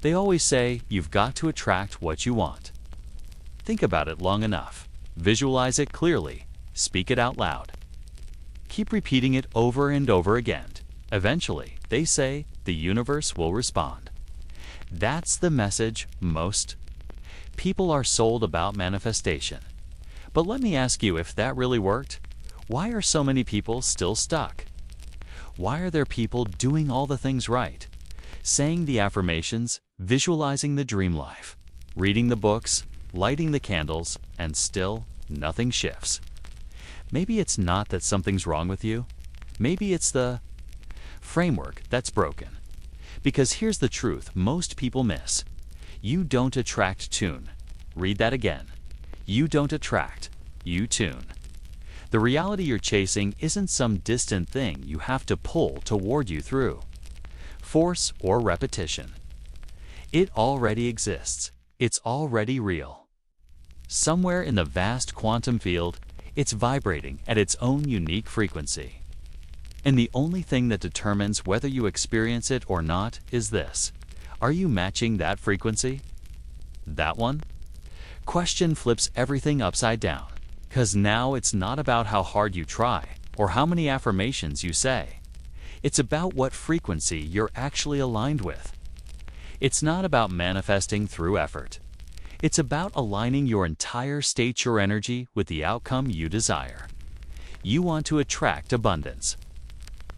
They always say you've got to attract what you want. Think about it long enough. Visualize it clearly. Speak it out loud. Keep repeating it over and over again. Eventually, they say, the universe will respond. That's the message most people are sold about manifestation. But let me ask you, if that really worked, why are so many people still stuck? Why are there people doing all the things right, saying the affirmations, visualizing the dream life, reading the books, lighting the candles, and still nothing shifts? Maybe it's not that something's wrong with you. Maybe it's the framework that's broken. Because here's the truth most people miss. You don't attract tune. Read that again. You don't attract, you tune. The reality you're chasing isn't some distant thing you have to pull toward you through force or repetition. It already exists. It's already real. Somewhere in the vast quantum field, it's vibrating at its own unique frequency. And the only thing that determines whether you experience it or not is this: are you matching that frequency? That one? Question flips everything upside down, because now it's not about how hard you try or how many affirmations you say. It's about what frequency you're actually aligned with. It's not about manifesting through effort. It's about aligning your entire state, your energy, with the outcome you desire. You want to attract abundance.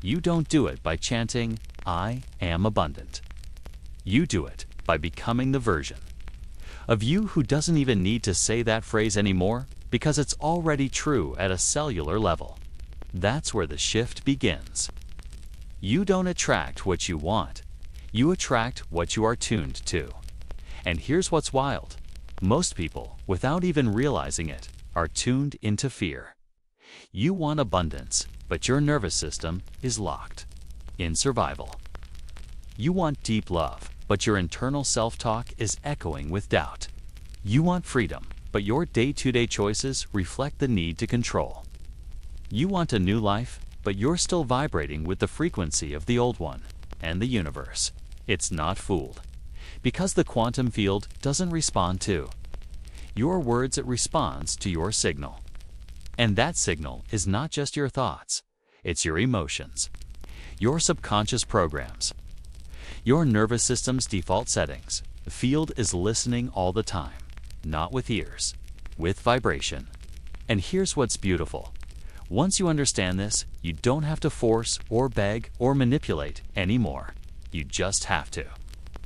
You don't do it by chanting, "I am abundant." You do it by becoming the version of you who doesn't even need to say that phrase anymore, because it's already true at a cellular level. That's where the shift begins. You don't attract what you want. You attract what you are tuned to. And here's what's wild. Most people, without even realizing it, are tuned into fear. You want abundance, but your nervous system is locked in survival. You want deep love, but your internal self-talk is echoing with doubt. You want freedom, but your day-to-day choices reflect the need to control. You want a new life, but you're still vibrating with the frequency of the old one. And the universe, it's not fooled. Because the quantum field doesn't respond to your words, it responds to your signal. And that signal is not just your thoughts, it's your emotions, your subconscious programs, your nervous system's default settings. The field is listening all the time, not with ears, with vibration. And here's what's beautiful. Once you understand this, you don't have to force or beg or manipulate anymore. You just have to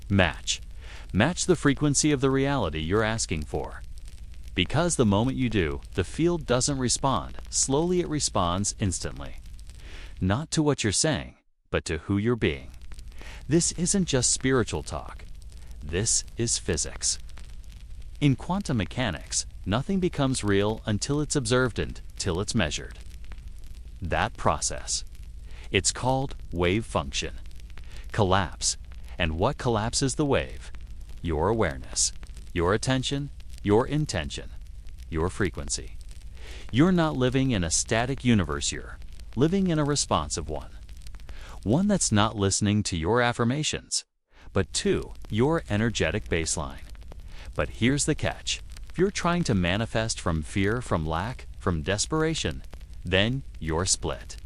match. Match the frequency of the reality you're asking for. Because the moment you do, the field doesn't respond. Slowly it responds instantly. Not to what you're saying, but to who you're being. This isn't just spiritual talk. This is physics. In quantum mechanics, nothing becomes real until it's observed and till it's measured. That process, it's called wave function. Collapse. And what collapses the wave? Your awareness, your attention, your intention, your frequency. You're not living in a static universe, you're living in a responsive one. One that's not listening to your affirmations, but to your energetic baseline. But here's the catch. If you're trying to manifest from fear, from lack, from desperation, then you're split.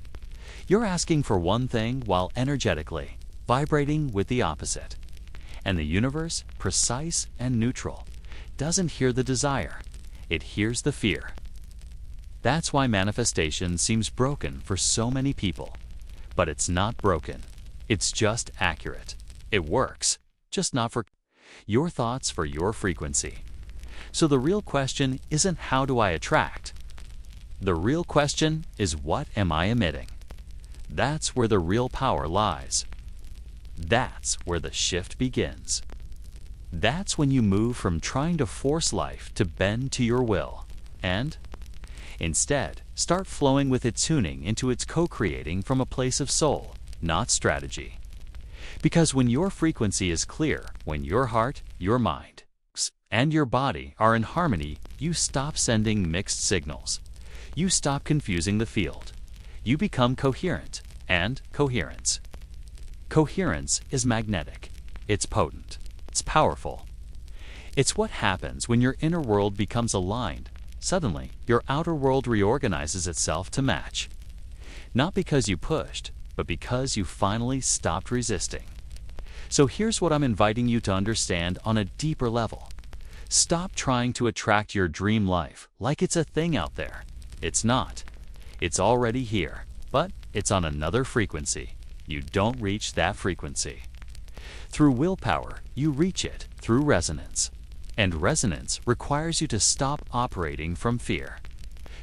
You're asking for one thing while energetically vibrating with the opposite. And the universe, precise and neutral, doesn't hear the desire, it hears the fear. That's why manifestation seems broken for so many people. But it's not broken, it's just accurate. It works, just not for your thoughts, for your frequency. So the real question isn't how do I attract? The real question is what am I emitting? That's where the real power lies. That's where the shift begins. That's when you move from trying to force life to bend to your will, and instead start flowing with its tuning into its co-creating from a place of soul, not strategy. Because when your frequency is clear, when your heart, your mind, and your body are in harmony, you stop sending mixed signals. You stop confusing the field. You become coherent, and coherence. Coherence is magnetic. It's potent. It's powerful. It's what happens when your inner world becomes aligned. Suddenly, your outer world reorganizes itself to match. Not because you pushed, but because you finally stopped resisting. So here's what I'm inviting you to understand on a deeper level. Stop trying to attract your dream life like it's a thing out there. It's not. It's already here, but it's on another frequency. You don't reach that frequency. Through willpower, you reach it through resonance. And resonance requires you to stop operating from fear,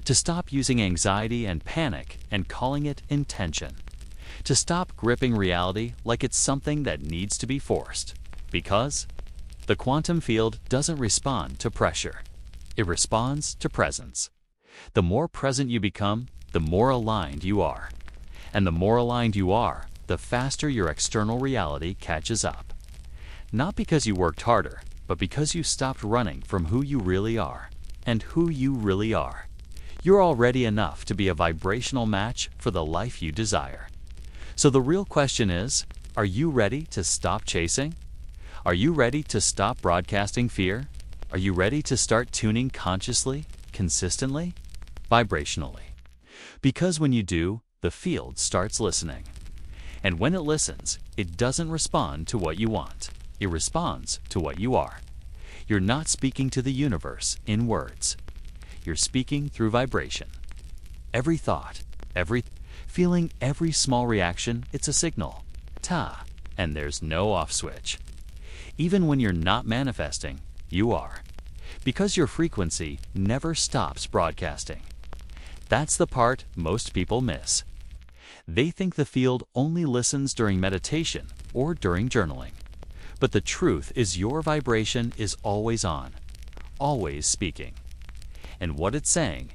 to stop using anxiety and panic and calling it intention, to stop gripping reality like it's something that needs to be forced. Because the quantum field doesn't respond to pressure. It responds to presence. The more present you become, the more aligned you are. And the more aligned you are, the faster your external reality catches up. Not because you worked harder, but because you stopped running from who you really are. And who you really are. You're already enough to be a vibrational match for the life you desire. So the real question is, are you ready to stop chasing? Are you ready to stop broadcasting fear? Are you ready to start tuning consciously, consistently, vibrationally? Because when you do, the field starts listening. And when it listens, it doesn't respond to what you want. It responds to what you are. You're not speaking to the universe in words. You're speaking through vibration. Every thought, every feeling, every small reaction, it's a signal. Ta, and there's no off switch. Even when you're not manifesting, you are. Because your frequency never stops broadcasting. That's the part most people miss. They think the field only listens during meditation or during journaling. But the truth is your vibration is always on, always speaking. And what it's saying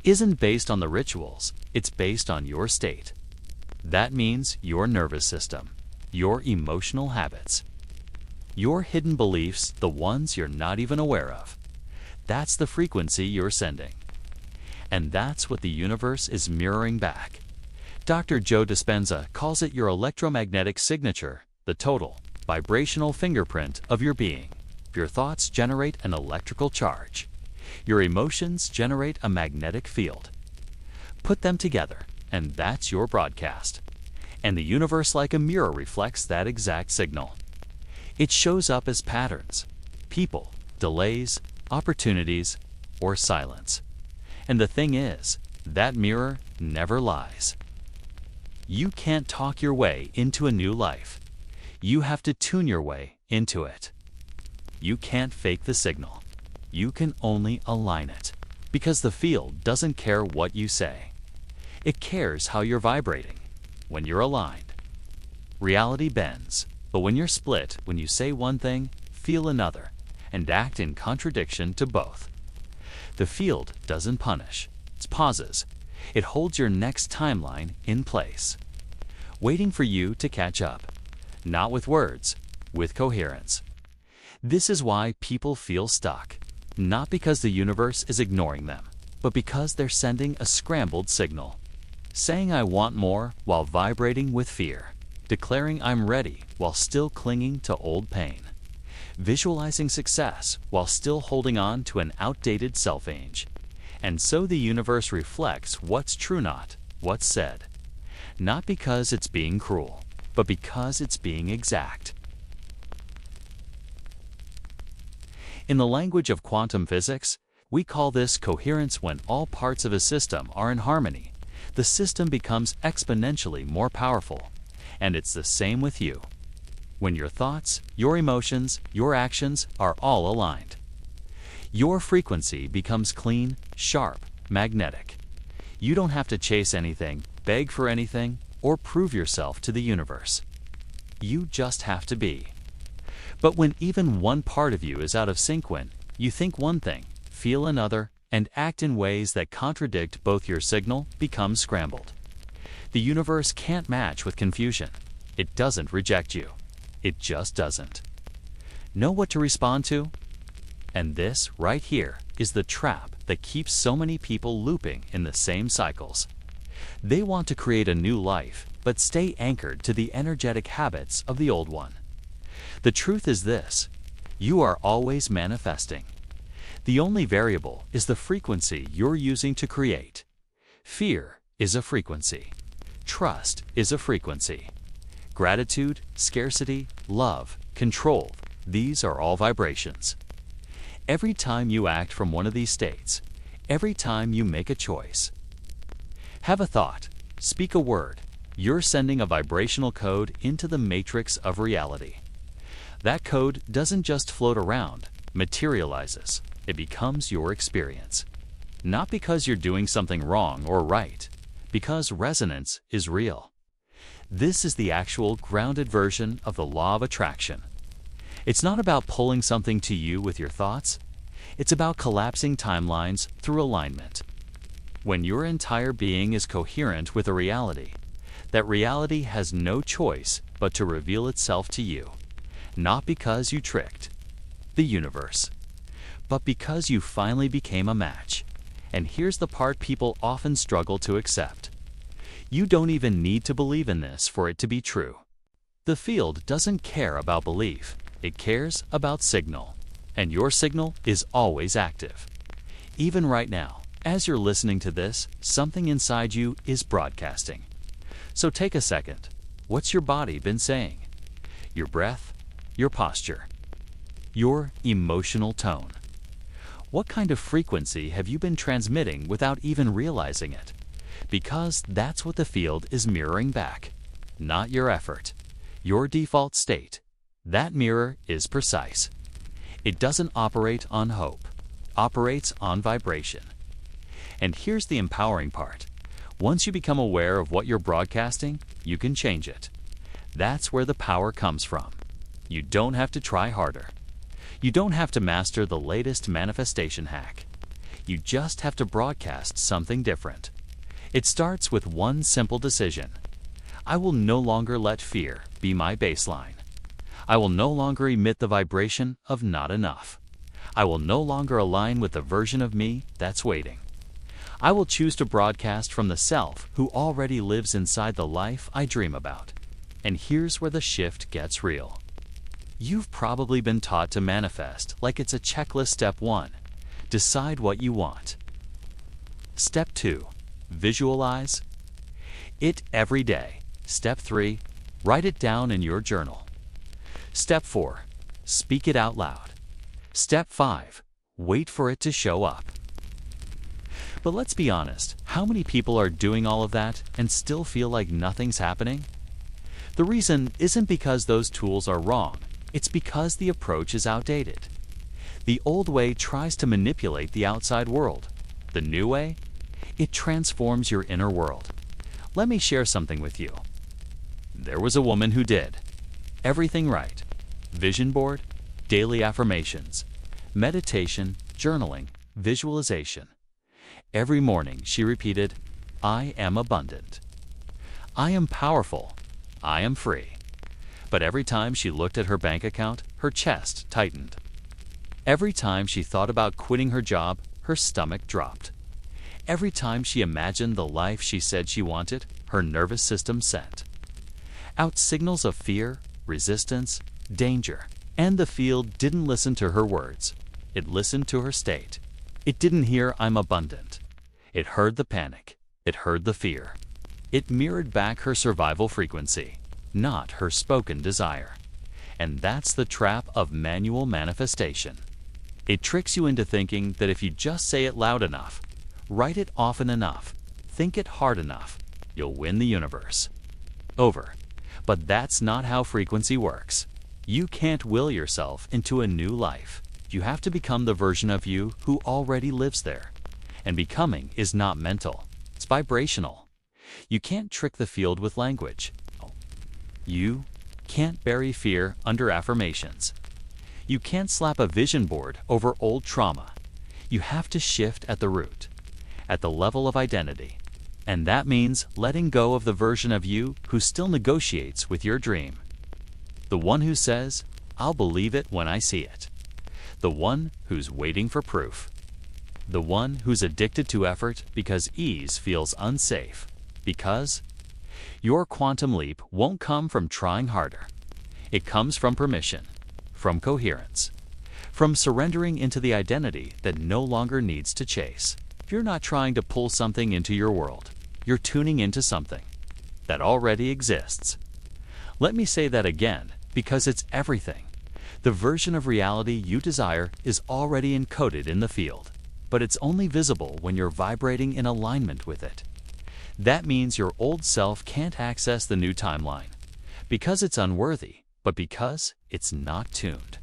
isn't based on the rituals, it's based on your state. That means your nervous system, your emotional habits, your hidden beliefs, the ones you're not even aware of. That's the frequency you're sending. And that's what the universe is mirroring back. Dr. Joe Dispenza calls it your electromagnetic signature, the total vibrational fingerprint of your being. Your thoughts generate an electrical charge. Your emotions generate a magnetic field. Put them together, and that's your broadcast. And the universe, like a mirror, reflects that exact signal. It shows up as patterns, people, delays, opportunities, or silence. And the thing is, that mirror never lies. You can't talk your way into a new life. You have to tune your way into it. You can't fake the signal. You can only align it. Because the field doesn't care what you say. It cares how you're vibrating. When you're aligned, reality bends. But when you're split, when you say one thing, feel another, and act in contradiction to both. The field doesn't punish. It pauses. It holds your next timeline in place, waiting for you to catch up. Not with words, with coherence. This is why people feel stuck. Not because the universe is ignoring them, but because they're sending a scrambled signal. Saying I want more while vibrating with fear. Declaring I'm ready while still clinging to old pain. Visualizing success while still holding on to an outdated self-image. And so the universe reflects what's true, not what's said. Not because it's being cruel, but because it's being exact. In the language of quantum physics, we call this coherence. When all parts of a system are in harmony, the system becomes exponentially more powerful. And it's the same with you. When your thoughts, your emotions, your actions are all aligned. Your frequency becomes clean, sharp, magnetic. You don't have to chase anything, beg for anything, or prove yourself to the universe. You just have to be. But when even one part of you is out of sync, when you think one thing, feel another, and act in ways that contradict both, your signal becomes scrambled. The universe can't match with confusion. It doesn't reject you. It just doesn't. Know what to respond to? And this right here is the trap that keeps so many people looping in the same cycles. They want to create a new life, but stay anchored to the energetic habits of the old one. The truth is this: you are always manifesting. The only variable is the frequency you're using to create. Fear is a frequency. Trust is a frequency. Gratitude, scarcity, love, control, these are all vibrations. Every time you act from one of these states, every time you make a choice, have a thought, speak a word, you're sending a vibrational code into the matrix of reality. That code doesn't just float around, materializes. It becomes your experience. Not because you're doing something wrong or right, because resonance is real. This is the actual grounded version of the law of attraction. It's not about pulling something to you with your thoughts. It's about collapsing timelines through alignment. When your entire being is coherent with a reality, that reality has no choice but to reveal itself to you, not because you tricked the universe, but because you finally became a match. And here's the part people often struggle to accept. You don't even need to believe in this for it to be true. The field doesn't care about belief. It cares about signal. And your signal is always active. Even right now, as you're listening to this, something inside you is broadcasting. So take a second. What's your body been saying? Your breath, your posture, your emotional tone. What kind of frequency have you been transmitting without even realizing it? Because that's what the field is mirroring back. Not your effort, your default state. That mirror is precise. It doesn't operate on hope, operates on vibration. And here's the empowering part. Once you become aware of what you're broadcasting, you can change it. That's where the power comes from. You don't have to try harder. You don't have to master the latest manifestation hack. You just have to broadcast something different. It starts with one simple decision. I will no longer let fear be my baseline. I will no longer emit the vibration of not enough. I will no longer align with the version of me that's waiting. I will choose to broadcast from the self who already lives inside the life I dream about. And here's where the shift gets real. You've probably been taught to manifest like it's a checklist. Step 1, decide what you want. Step 2, visualize it every day. Step 3, write it down in your journal. Step 4, speak it out loud. Step 5, wait for it to show up. But let's be honest, how many people are doing all of that and still feel like nothing's happening? The reason isn't because those tools are wrong. It's because the approach is outdated. The old way tries to manipulate the outside world. The new way? It transforms your inner world. Let me share something with you. There was a woman who did everything right. Vision board, daily affirmations, meditation, journaling, visualization. Every morning she repeated, I am abundant. I am powerful. I am free. But every time she looked at her bank account, her chest tightened. Every time she thought about quitting her job, her stomach dropped. Every time she imagined the life she said she wanted, her nervous system sent out signals of fear, resistance, danger. And the field didn't listen to her words. It listened to her state. It didn't hear I'm abundant. It heard the panic. It heard the fear. It mirrored back her survival frequency, not her spoken desire. And that's the trap of manual manifestation. It tricks you into thinking that if you just say it loud enough, write it often enough, think it hard enough, you'll win the universe over. But that's not how frequency works. You can't will yourself into a new life. You have to become the version of you who already lives there. And becoming is not mental, it's vibrational. You can't trick the field with language. You can't bury fear under affirmations. You can't slap a vision board over old trauma. You have to shift at the root, at the level of identity. And that means letting go of the version of you who still negotiates with your dream. The one who says, I'll believe it when I see it. The one who's waiting for proof. The one who's addicted to effort because ease feels unsafe. Because your quantum leap won't come from trying harder. It comes from permission. from coherence, from surrendering into the identity that no longer needs to chase. You're not trying to pull something into your world. You're tuning into something that already exists. Let me say that again, because it's everything. The version of reality you desire is already encoded in the field, but it's only visible when you're vibrating in alignment with it. That means your old self can't access the new timeline, because it's unworthy, but because it's not tuned.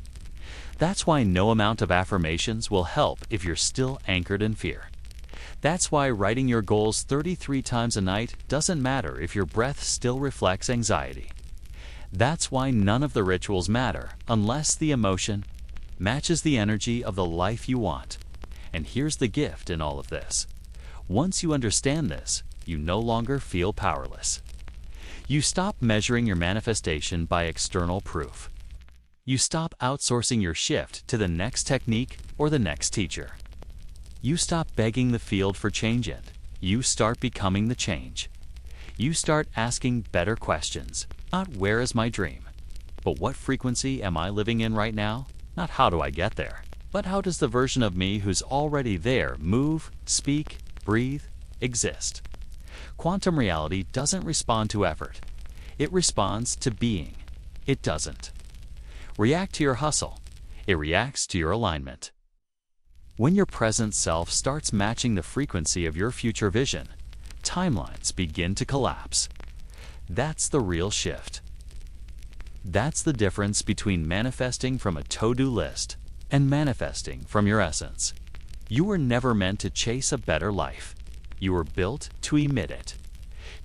That's why no amount of affirmations will help if you're still anchored in fear. That's why writing your goals 33 times a night doesn't matter if your breath still reflects anxiety. That's why none of the rituals matter unless the emotion matches the energy of the life you want. And here's the gift in all of this. Once you understand this, you no longer feel powerless. You stop measuring your manifestation by external proof. You stop outsourcing your shift to the next technique or the next teacher. You stop begging the field for change and you start becoming the change. You start asking better questions. Not where is my dream, but what frequency am I living in right now? Not how do I get there, but how does the version of me who's already there move, speak, breathe, exist? Quantum reality doesn't respond to effort. It responds to being. It doesn't react to your hustle. It reacts to your alignment. When your present self starts matching the frequency of your future vision, timelines begin to collapse. That's the real shift. That's the difference between manifesting from a to-do list and manifesting from your essence. You were never meant to chase a better life. You were built to emit it,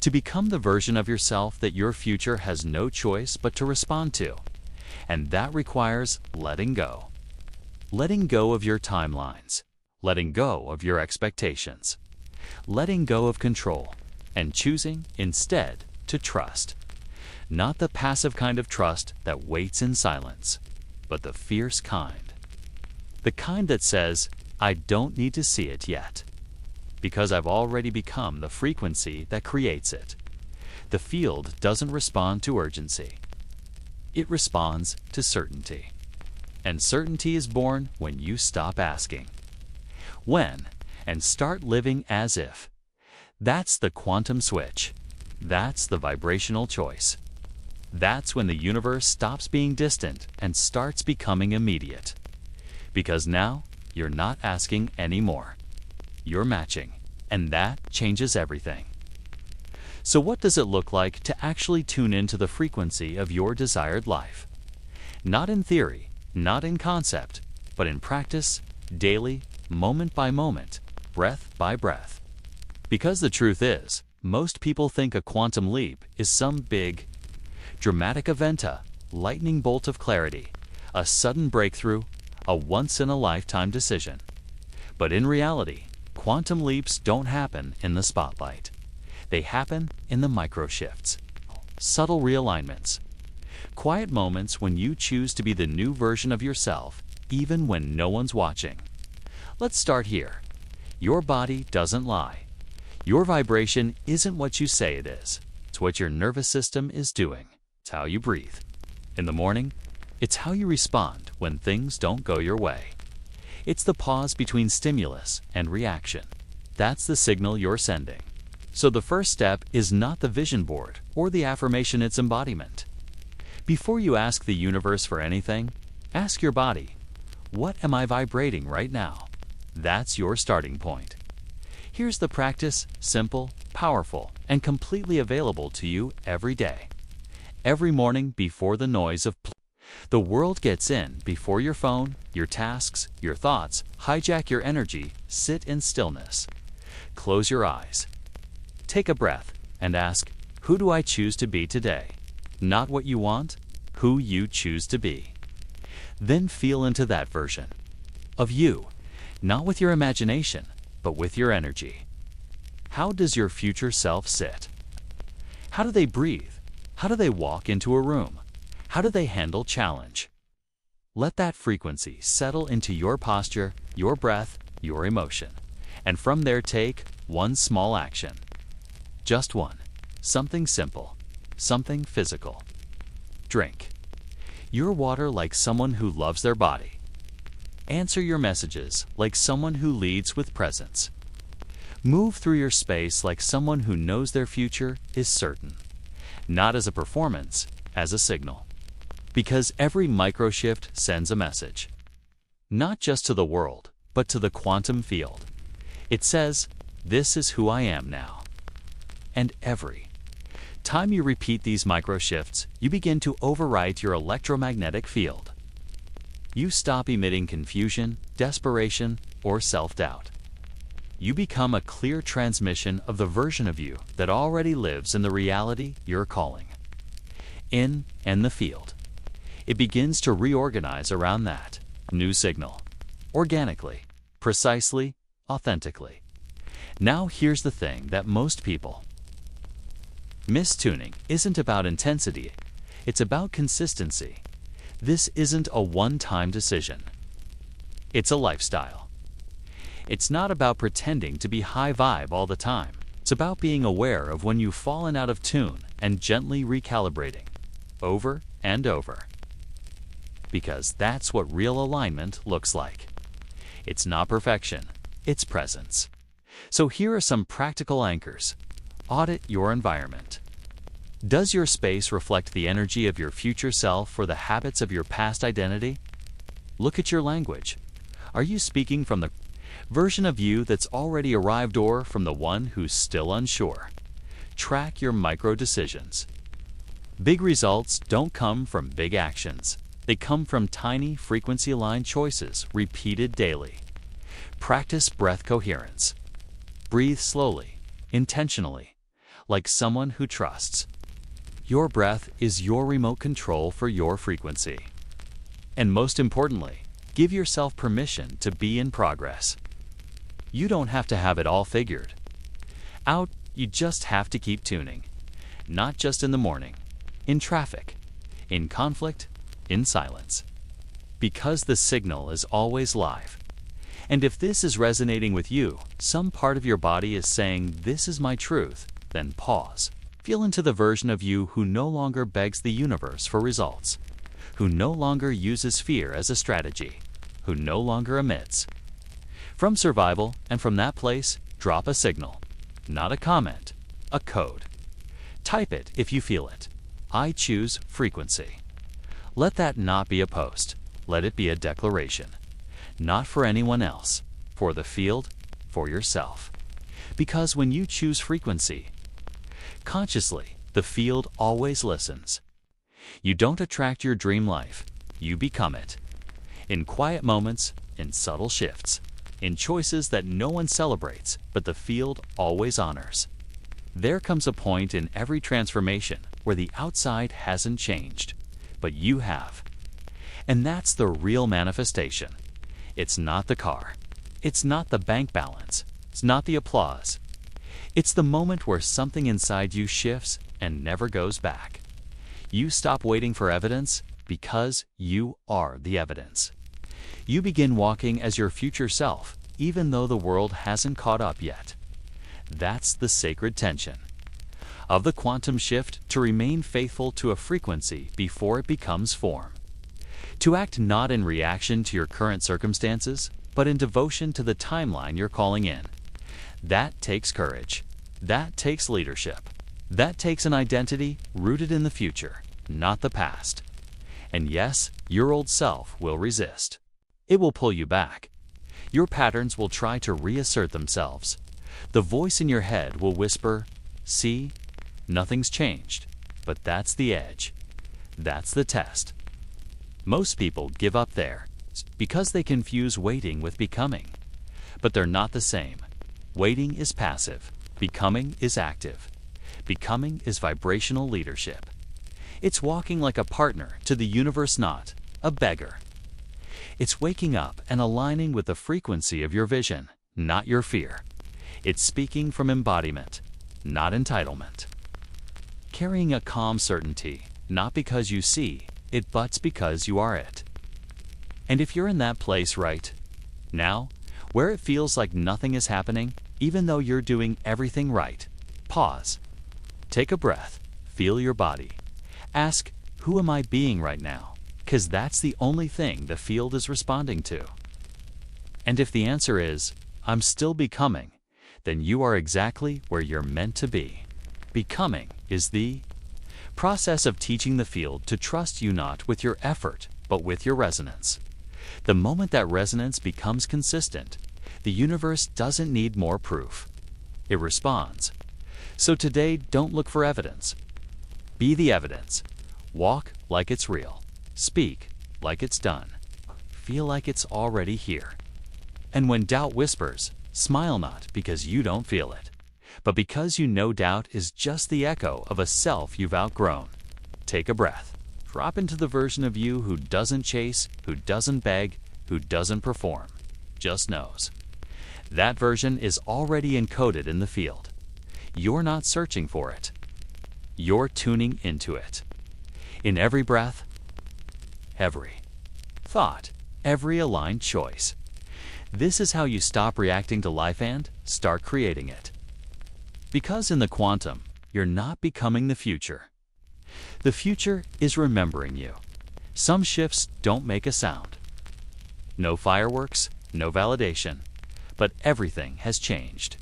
to become the version of yourself that your future has no choice but to respond to. And that requires letting go. Letting go of your timelines, letting go of your expectations, letting go of control, and choosing instead to trust. Not the passive kind of trust that waits in silence, but the fierce kind. The kind that says, I don't need to see it yet, because I've already become the frequency that creates it. The field doesn't respond to urgency. It responds to certainty. And certainty is born when you stop asking. When, and start living as if. That's the quantum switch. That's the vibrational choice. That's when the universe stops being distant and starts becoming immediate. Because now, you're not asking anymore. You're matching, and that changes everything. So what does it look like to actually tune into the frequency of your desired life? Not in theory, not in concept, but in practice, daily, moment by moment, breath by breath. Because the truth is, most people think a quantum leap is some big, dramatic event, a lightning bolt of clarity, a sudden breakthrough, a once-in-a-lifetime decision. But in reality, quantum leaps don't happen in the spotlight. They happen in the micro-shifts, subtle realignments, quiet moments when you choose to be the new version of yourself, even when no one's watching. Let's start here. Your body doesn't lie. Your vibration isn't what you say it is. It's what your nervous system is doing. It's how you breathe. In the morning, it's how you respond when things don't go your way. It's the pause between stimulus and reaction. That's the signal you're sending. So the first step is not the vision board or the affirmation, it's embodiment. Before you ask the universe for anything, ask your body, what am I vibrating right now? That's your starting point. Here's the practice, simple, powerful, and completely available to you every day. Every morning before the noise of the world gets in, before your phone, your tasks, your thoughts hijack your energy, sit in stillness. Close your eyes. Take a breath and ask, who do I choose to be today? Not what you want, who you choose to be. Then feel into that version of you, not with your imagination, but with your energy. How does your future self sit? How do they breathe? How do they walk into a room? How do they handle challenge? Let that frequency settle into your posture, your breath, your emotion. And from there take one small action. Just one. Something simple. Something physical. Drink. your water like someone who loves their body. Answer your messages like someone who leads with presence. Move through your space like someone who knows their future is certain, not as a performance, as a signal. Because every microshift sends a message, not just to the world, but to the quantum field. It says, "This is who I am now." And every time you repeat these microshifts, you begin to overwrite your electromagnetic field. You stop emitting confusion, desperation, or self-doubt. You become a clear transmission of the version of you that already lives in the reality you're calling in and the field. It begins to reorganize around that new signal, organically, precisely, authentically. Now here's the thing that most people miss. Tuning isn't about intensity, it's about consistency. This isn't a one-time decision. It's a lifestyle. It's not about pretending to be high vibe all the time. It's about being aware of when you've fallen out of tune and gently recalibrating, over and over. Because that's what real alignment looks like. It's not perfection, it's presence. So here are some practical anchors. Audit your environment. Does your space reflect the energy of your future self or the habits of your past identity? Look at your language. Are you speaking from the version of you that's already arrived or from the one who's still unsure? Track your micro decisions. Big results don't come from big actions. They come from tiny frequency-aligned choices repeated daily. Practice breath coherence. Breathe slowly, intentionally, like someone who trusts. Your breath is your remote control for your frequency. And most importantly, give yourself permission to be in progress. You don't have to have it all figured out, you just have to keep tuning. Not just in the morning, in traffic, in conflict, in silence. Because the signal is always live. And if this is resonating with you, some part of your body is saying, "This is my truth," then pause. Feel into the version of you who no longer begs the universe for results, who no longer uses fear as a strategy, who no longer emits from survival, and from that place, drop a signal, not a comment, a code. Type it if you feel it. I choose frequency. Let that not be a post. Let it be a declaration. Not for anyone else, for the field, for yourself. Because when you choose frequency, consciously, the field always listens. You don't attract your dream life, you become it. In quiet moments, in subtle shifts, in choices that no one celebrates, but the field always honors. There comes a point in every transformation where the outside hasn't changed, but you have. And that's the real manifestation. It's not the car. It's not the bank balance. It's not the applause. It's the moment where something inside you shifts and never goes back. You stop waiting for evidence because you are the evidence. You begin walking as your future self, even though the world hasn't caught up yet. That's the sacred tension of the quantum shift, to remain faithful to a frequency before it becomes form. To act not in reaction to your current circumstances, but in devotion to the timeline you're calling in. That takes courage. That takes leadership. That takes an identity rooted in the future, not the past. And yes, your old self will resist. It will pull you back. Your patterns will try to reassert themselves. The voice in your head will whisper, "See, nothing's changed." But that's the edge. That's the test. Most people give up there because they confuse waiting with becoming. But they're not the same. Waiting is passive. Becoming is active. Becoming is vibrational leadership. It's walking like a partner to the universe, not a beggar. It's waking up and aligning with the frequency of your vision, not your fear. It's speaking from embodiment, not entitlement. Carrying a calm certainty, not because you see it, but because you are it. And if you're in that place right now, where it feels like nothing is happening, even though you're doing everything right, pause. Take a breath. Feel your body. Ask, who am I being right now? because that's the only thing the field is responding to. And if the answer is, I'm still becoming, then you are exactly where you're meant to be. Becoming is the process of teaching the field to trust you not with your effort, but with your resonance. The moment that resonance becomes consistent, the universe doesn't need more proof. It responds. So today, don't look for evidence. Be the evidence. Walk like it's real. Speak like it's done. Feel like it's already here. And when doubt whispers, smile not because you don't feel it, but because you know doubt is just the echo of a self you've outgrown. Take a breath. Drop into the version of you who doesn't chase, who doesn't beg, who doesn't perform, just knows. That version is already encoded in the field. You're not searching for it. You're tuning into it. In every breath, every thought, every aligned choice. This is how you stop reacting to life and start creating it. Because in the quantum, you're not becoming the future. The future is remembering you. Some shifts don't make a sound. No fireworks, no validation, but everything has changed.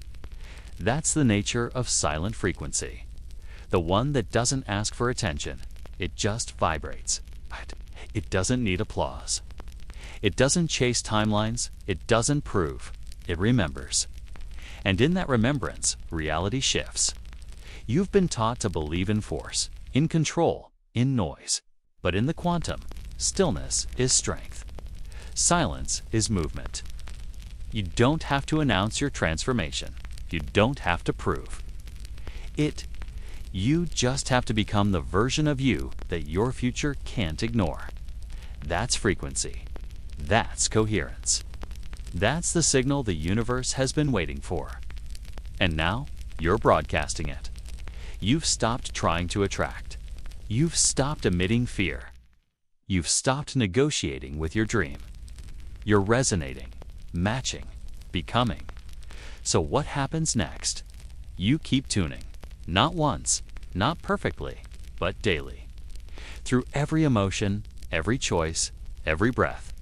That's the nature of silent frequency. The one that doesn't ask for attention. It just vibrates. It doesn't need applause. It doesn't chase timelines. It doesn't prove. It remembers. And in that remembrance, reality shifts. You've been taught to believe in force, in control, in noise. But in the quantum, stillness is strength. Silence is movement. You don't have to announce your transformation. You don't have to prove it. You just have to become the version of you that your future can't ignore. That's frequency. That's coherence. That's the signal the universe has been waiting for. And now, you're broadcasting it. You've stopped trying to attract. You've stopped emitting fear. You've stopped negotiating with your dream. You're resonating, matching, becoming. So what happens next? You keep tuning. Not once, not perfectly, but daily. Through every emotion, every choice, every breath,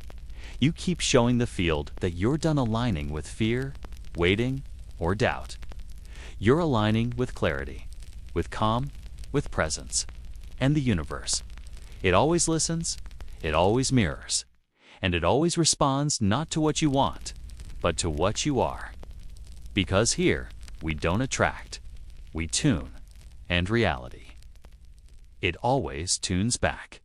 you keep showing the field that you're done aligning with fear, waiting, or doubt. You're aligning with clarity, with calm, with presence, and the universe. It always listens, it always mirrors, and it always responds not to what you want, but to what you are. Because here, we don't attract, we tune, and reality. It always tunes back.